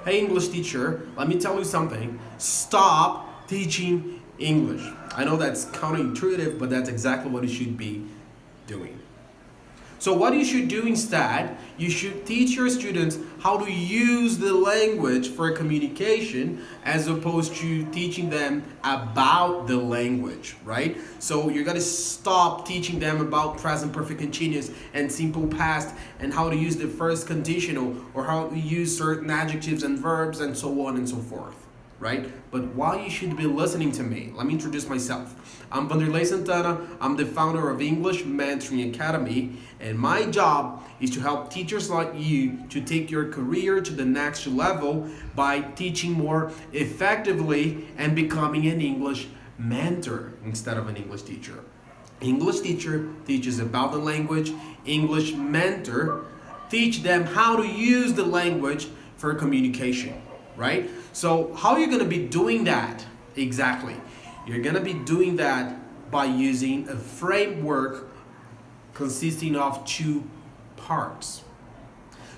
hey English teacher, let me tell you something. Stop teaching English. I know that's counterintuitive, but that's exactly what you should be doing. So what you should do instead, you should teach your students how to use the language for communication as opposed to teaching them about the language, right? So you're going to stop teaching them about present perfect continuous and simple past and how to use the first conditional or how to use certain adjectives and verbs and so on and so forth. Right? But why you should be listening to me? Let me introduce myself. I'm Vanderlei Santana. I'm the founder of English Mentoring Academy, and my job is to help teachers like you to take your career to the next level by teaching more effectively and becoming an English mentor instead of an English teacher. English teacher teaches about the language. English mentor teach them how to use the language for communication. Right? So how are you going to be doing that? Exactly. You're going to be doing that by using a framework consisting of two parts.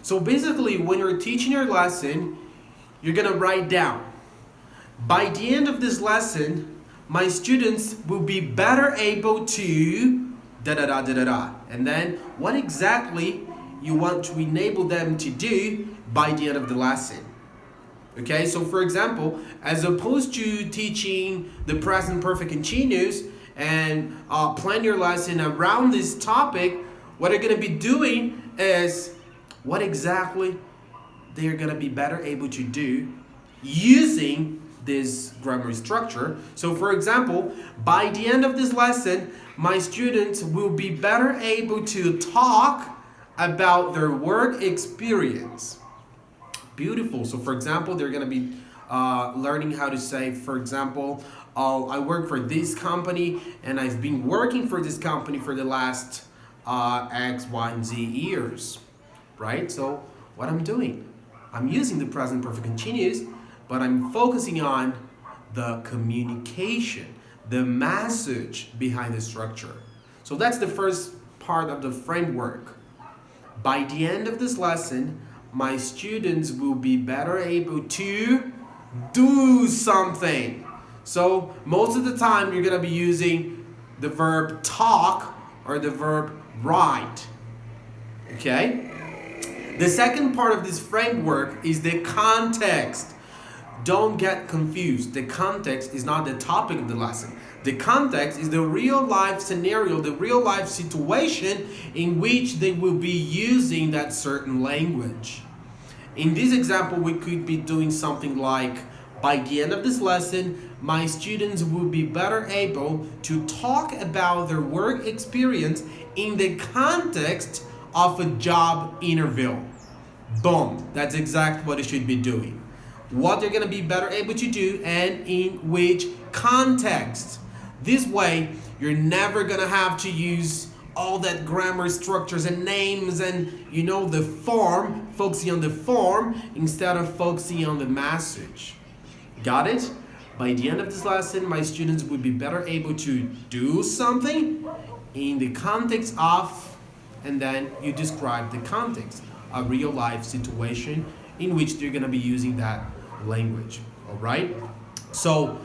So basically, when you're teaching your lesson, you're going to write down, by the end of this lesson, my students will be better able to da da da da da da. And then what exactly you want to enable them to do by the end of the lesson. Okay, so for example, as opposed to teaching the present perfect continuous and plan your lesson around this topic, what they're going to be doing is what exactly they're going to be better able to do using this grammar structure. So for example, by the end of this lesson, my students will be better able to talk about their work experience. Beautiful. So for example, they're going to be learning how to say, for example, I work for this company and I've been working for this company for the last X, Y, and Z years, right? So what I'm doing, I'm using the present perfect continuous, but I'm focusing on the communication, the message behind the structure. So that's the first part of the framework. By the end of this lesson, my students will be better able to do something. So most of the time you're going to be using the verb talk or the verb write. Okay? The second part of this framework is the context. Don't get confused. The context is not the topic of the lesson. The context is the real life scenario, the real life situation in which they will be using that certain language. In this example, we could be doing something like, by the end of this lesson, my students will be better able to talk about their work experience in the context of a job interview. Boom, that's exactly what they should be doing. What they're going to be better able to do and in which context. This way, you're never going to have to use all that grammar structures and names and the form, focusing on the form instead of focusing on the message. Got it? By the end of this lesson, my students will be better able to do something in the context of, and then you describe the context, a real life situation in which they're going to be using that language. All right? So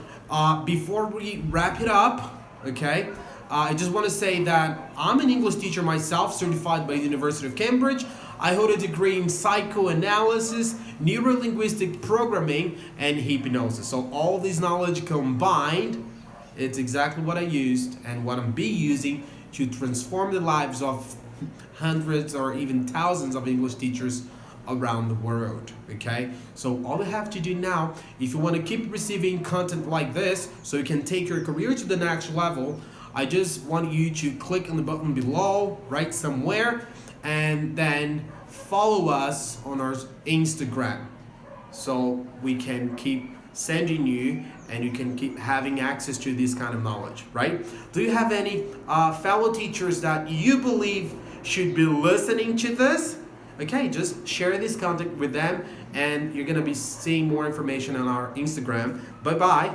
before we wrap it up, okay, I just want to say that I'm an English teacher myself, certified by the University of Cambridge. I hold a degree in psychoanalysis, neurolinguistic programming, and hypnosis. So all this knowledge combined, it's exactly what I used and what I'm using to transform the lives of hundreds or even thousands of English teachers around the world. Okay, so all you have to do now, if you want to keep receiving content like this so you can take your career to the next level, I just want you to click on the button below right somewhere and then follow us on our Instagram so we can keep sending you and you can keep having access to this kind of knowledge, right? Do you have any fellow teachers that you believe should be listening to this? Okay, just share this content with them and you're going to be seeing more information on our Instagram. Bye-bye.